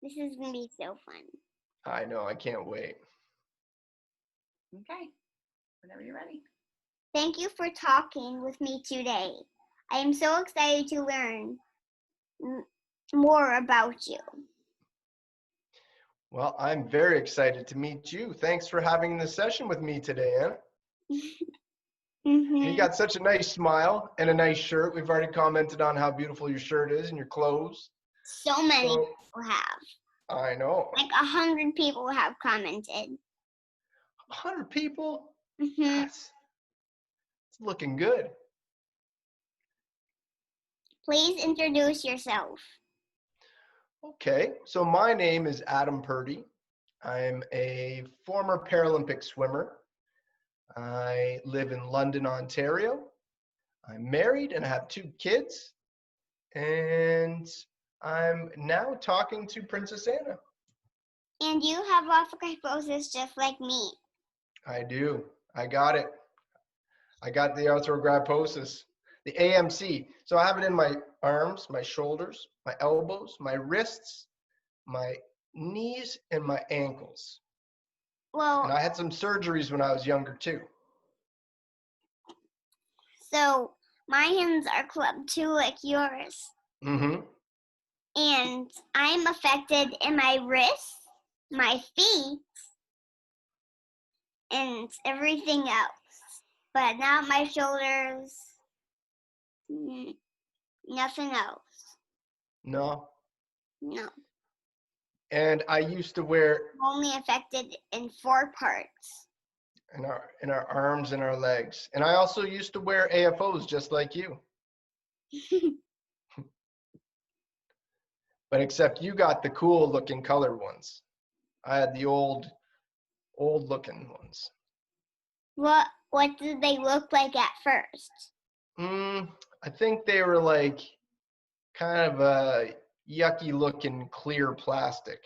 This is going to be so fun. I know, I can't wait. Okay, whenever you're ready. Thank you for talking with me today. I am so excited to learn more about you. Well, I'm very excited to meet you. Thanks for having this session with me today, Anna. You got such a nice smile and a nice shirt. We've already commented on how beautiful your shirt is and your clothes. So many people have. I know. Like 100 people have commented. 100 people? Mm-hmm. It's looking good. Please introduce yourself. Okay, so my name is Adam Purdy. I'm a former Paralympic swimmer. I live in London, Ontario. I'm married and I have 2 kids. And I'm now talking to Princess Ana. And you have arthrogryposis just like me. I do. I got it. I got the arthrogryposis, the AMC. So I have it in my arms, my shoulders, my elbows, my wrists, my knees, and my ankles. Well, and I had some surgeries when I was younger too. So my hands are clubbed too, like yours. Mm-hmm. And I'm affected in my wrists, my feet, and everything else. But not my shoulders, nothing else. No. No. And I used to wear Only affected in 4 parts. in our arms and our legs. And I also used to wear AFOs just like you. But except you got the cool looking color ones. I had the old looking ones. What did they look like at first? I think they were like kind of a yucky looking clear plastic.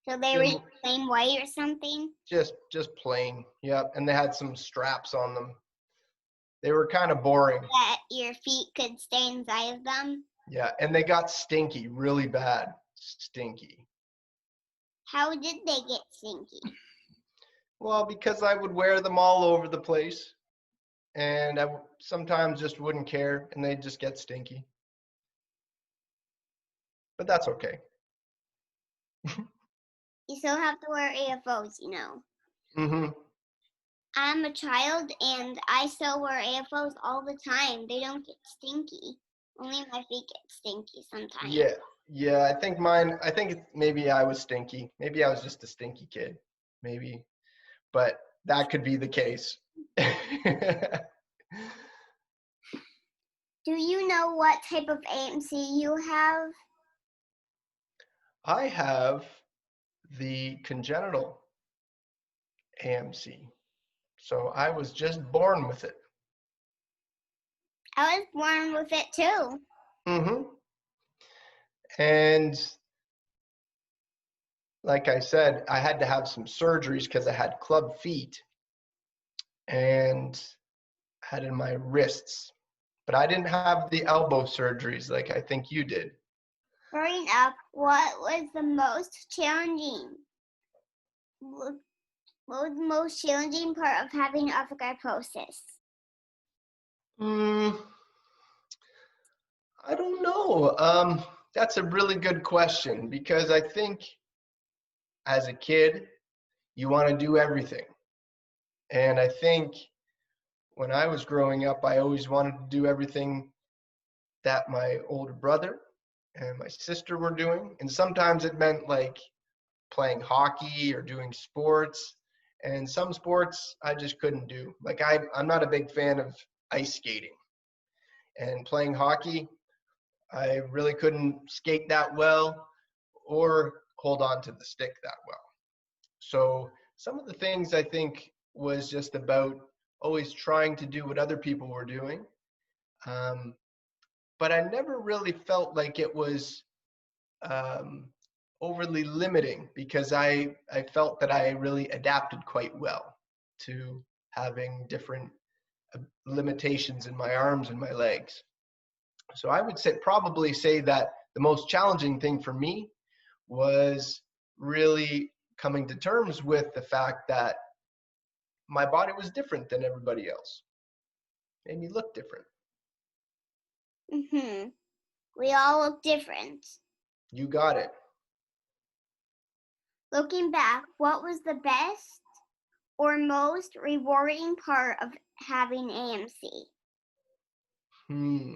So they were plain white or something? Just plain, yep. And they had some straps on them. They were kind of boring. That your feet could stay inside of them? Yeah, and they got stinky, really bad. Stinky. How did they get stinky? Well, because I would wear them all over the place. And I sometimes just wouldn't care, and they'd just get stinky. But that's okay. You still have to wear AFOs, you know. Mm-hmm. I'm a child, and I still wear AFOs all the time. They don't get stinky. Only my feet get stinky sometimes. Yeah, I think maybe I was stinky. Maybe I was just a stinky kid. Maybe. But that could be the case. Do you know what type of AMC you have? I have the congenital AMC. So I was just born with it. I was born with it too. Mm-hmm. And like I said, I had to have some surgeries because I had club feet and had in my wrists. But I didn't have the elbow surgeries like I think you did. Growing up, what was the most challenging? What was the most challenging part of having arthrogryposis? I don't know. That's a really good question because I think as a kid, you want to do everything. And I think when I was growing up, I always wanted to do everything that my older brother and my sister were doing. And sometimes it meant like playing hockey or doing sports. And some sports I just couldn't do. Like I'm not a big fan of ice skating. And playing hockey, I really couldn't skate that well or hold on to the stick that well. So some of the things I think was just about always trying to do what other people were doing. But I never really felt like it was overly limiting because I felt that I really adapted quite well to having different limitations in my arms and my legs. So I would probably say that the most challenging thing for me was really coming to terms with the fact that my body was different than everybody else. Made me look different. We all look different. You got it. Looking back, what was the best or most rewarding part of having AMC?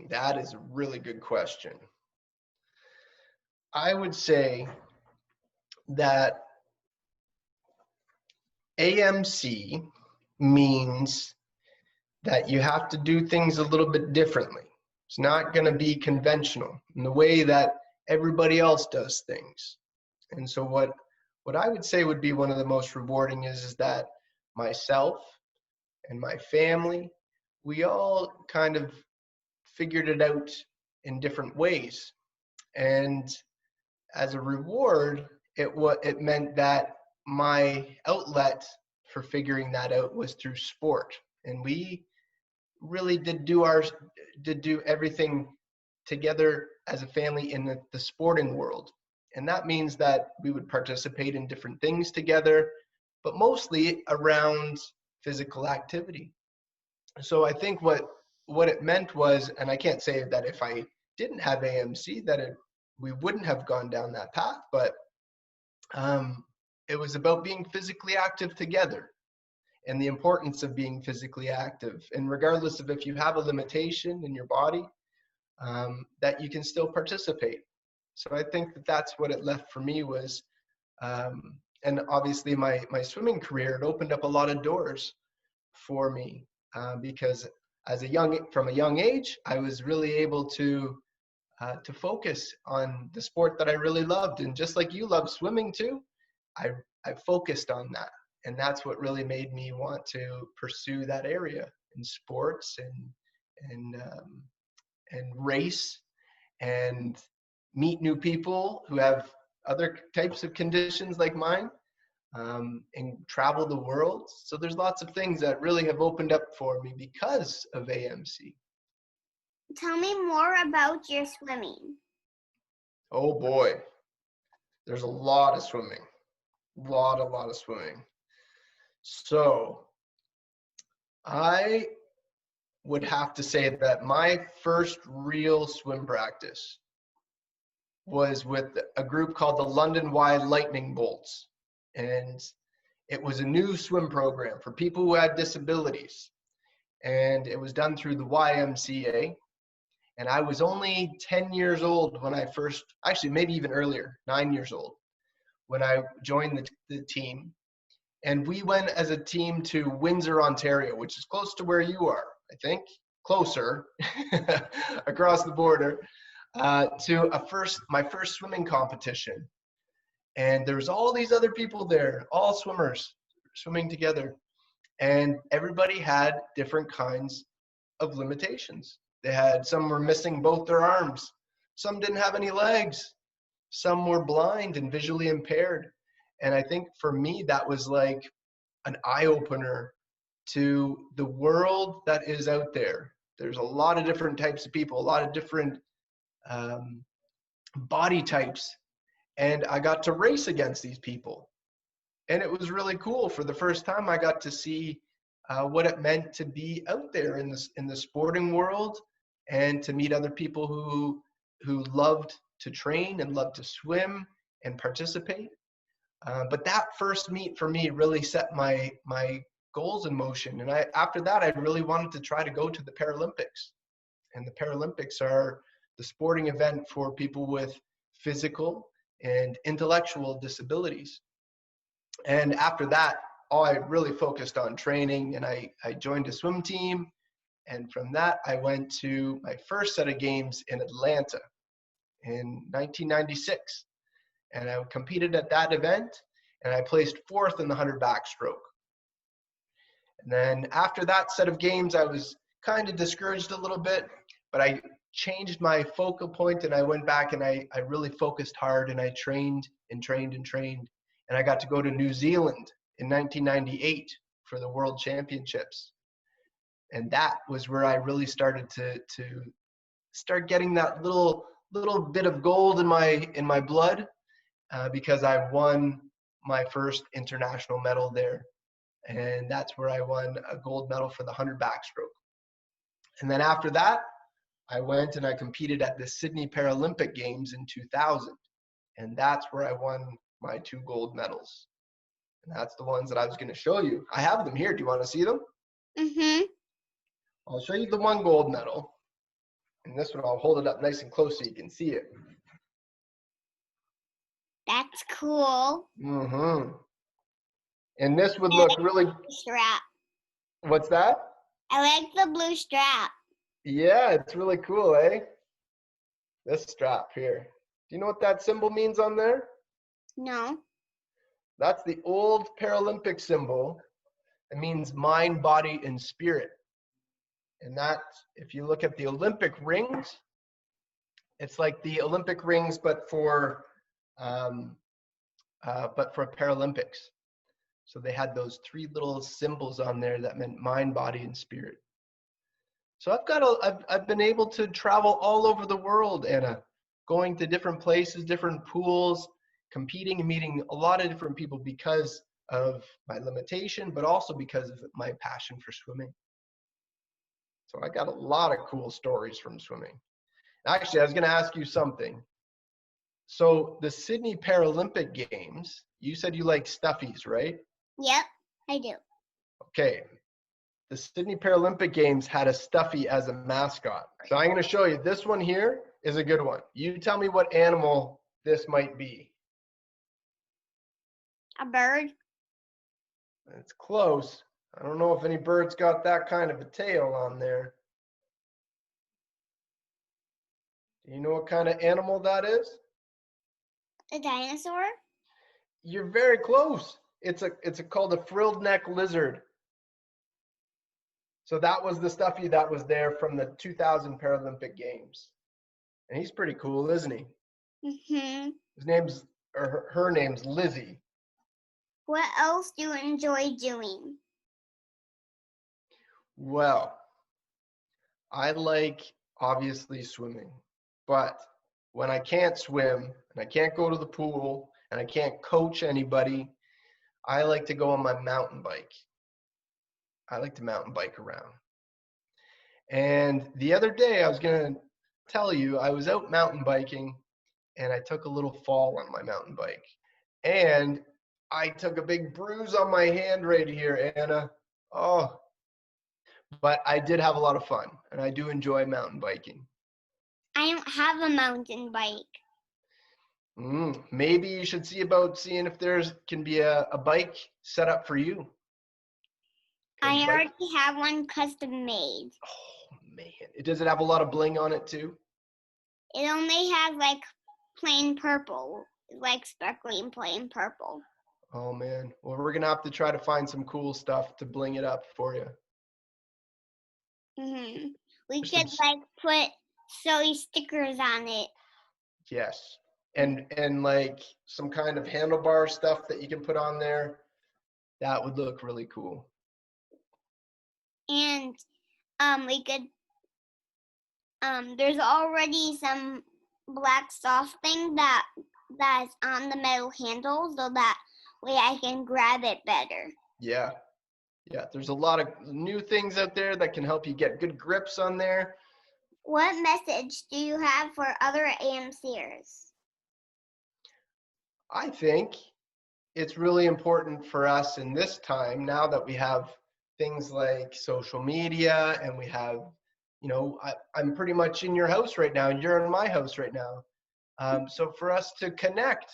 That is a really good question. I would say that AMC means that you have to do things a little bit differently. It's not going to be conventional in the way that everybody else does things. And so what I would say would be one of the most rewarding is that myself and my family, we all kind of figured it out in different ways. And as a reward, it meant that my outlet for figuring that out was through sport. And we really did do everything together as a family in the sporting world. And that means that we would participate in different things together, but mostly around physical activity. So I think what it meant was, and I can't say that if I didn't have AMC that we wouldn't have gone down that path, but it was about being physically active together and the importance of being physically active. And regardless of if you have a limitation in your body, that you can still participate. So I think that that's what it left for me was, and obviously my swimming career, it opened up a lot of doors for me because from a young age, I was really able to focus on the sport that I really loved. And just like you love swimming too, I focused on that. And that's what really made me want to pursue that area in sports and race and meet new people who have other types of conditions like mine, and travel the world. So there's lots of things that really have opened up for me because of AMC. Tell me more about your swimming. Oh boy, there's a lot of swimming, a lot of swimming. So I would have to say that my first real swim practice was with a group called the London Y Lightning Bolts. And it was a new swim program for people who had disabilities. And it was done through the YMCA. And I was only 10 years old when I first, actually maybe even earlier, 9 years old, when I joined the team. And we went as a team to Windsor, Ontario, which is close to where you are, I think, closer, across the border, to my first swimming competition. And there was all these other people there, all swimmers, swimming together. And everybody had different kinds of limitations. Some were missing both their arms. Some didn't have any legs. Some were blind and visually impaired. And I think for me, that was like an eye-opener to the world that is out there. There's a lot of different types of people, a lot of different body types. And I got to race against these people. And it was really cool. For the first time, I got to see what it meant to be out there in the sporting world and to meet other people who loved to train and loved to swim and participate. But that first meet for me really set my goals in motion. And after that, I really wanted to try to go to the Paralympics. And the Paralympics are the sporting event for people with physical and intellectual disabilities. And after that, I really focused on training, and I joined a swim team. And from that, I went to my first set of games in Atlanta in 1996. And I competed at that event, and I placed 4th in the 100 backstroke. And then after that set of games, I was kind of discouraged a little bit, but I changed my focal point, and I went back and I really focused hard, and I trained and trained and trained. And I got to go to New Zealand in 1998 for the World Championships. And that was where I really started to start getting that little bit of gold in my blood. because I won my first international medal there. And that's where I won a gold medal for the 100 backstroke. And then after that, I went and I competed at the Sydney Paralympic Games in 2000. And that's where I won my 2 gold medals. And that's the ones that I was going to show you. I have them here. Do you want to see them? Mm-hmm. I'll show you the 1 gold medal. And this one, I'll hold it up nice and close so you can see it. That's cool. Mm-hmm. And this would look really... Strap. What's that? I like the blue strap. Yeah, it's really cool, eh? This strap here. Do you know what that symbol means on there? No. That's the old Paralympic symbol. It means mind, body, and spirit. And that, if you look at the Olympic rings, it's like the Olympic rings, but for Paralympics. So they had those 3 little symbols on there that meant mind, body, and spirit. So I've been able to travel all over the world, Anna, going to different places, different pools, competing and meeting a lot of different people because of my limitation, but also because of my passion for swimming. So I got a lot of cool stories from swimming. Actually, I was going to ask you something. So the Sydney Paralympic Games, you said you like stuffies, right? Yep, I do. Okay. The Sydney Paralympic Games had a stuffy as a mascot. So I'm going to show you. This one here is a good one. You tell me what animal this might be. A bird? It's close. I don't know if any bird's got that kind of a tail on there. Do you know what kind of animal that is? A dinosaur? You're very close. It's called a frilled neck lizard. So that was the stuffy that was there from the 2000 Paralympic Games. And he's pretty cool, isn't he? Mm-hmm. Her name's Lizzie. What else do you enjoy doing? Well, I like obviously swimming, but when I can't swim and I can't go to the pool and I can't coach anybody, I like to go on my mountain bike. I like to mountain bike around. And the other day I was going to tell you, I was out mountain biking and I took a little fall on my mountain bike. And I took a big bruise on my hand right here, Anna. Oh, but I did have a lot of fun and I do enjoy mountain biking. I don't have a mountain bike. Maybe you should see about seeing if can be a bike set up for you. I already have one custom made. Oh man, does it have a lot of bling on it too? It only has like plain purple, like sparkly and plain purple. Oh man, well we're gonna have to try to find some cool stuff to bling it up for you. Mm-hmm. We could like put silly stickers on it. Yes, and like some kind of handlebar stuff that you can put on there. That would look really cool. And we could there's already some black soft thing that's on the metal handle, so that way I can grab it better. Yeah, there's a lot of new things out there that can help you get good grips on there. What message do you have for other AMCers? I think it's really important for us in this time, now that we have things like social media and we have, I'm pretty much in your house right now and you're in my house right now. So for us to connect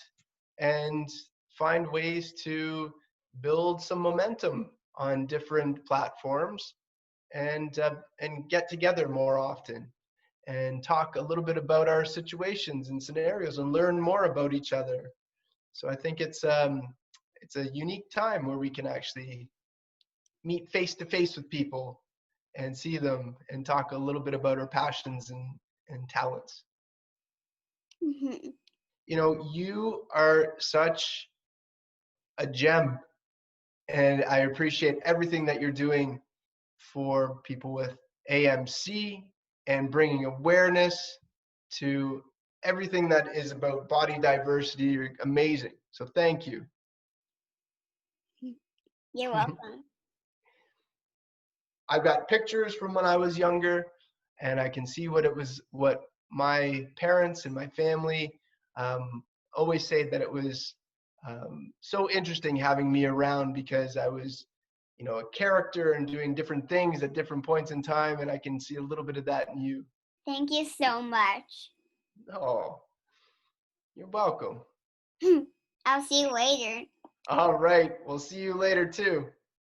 and find ways to build some momentum on different platforms and get together more often and talk a little bit about our situations and scenarios and learn more about each other. So I think it's a unique time where we can actually meet face to face with people and see them and talk a little bit about our passions and talents. Mm-hmm. You are such a gem, and I appreciate everything that you're doing for people with AMC and bringing awareness to everything that is about body diversity. You're amazing. So thank you. You're welcome. I've got pictures from when I was younger, and I can see what my parents and my family always say, that it was so interesting having me around, because I was, a character and doing different things at different points in time, and I can see a little bit of that in you. Thank you so much. Oh, you're welcome. I'll see you later. All right, we'll see you later too.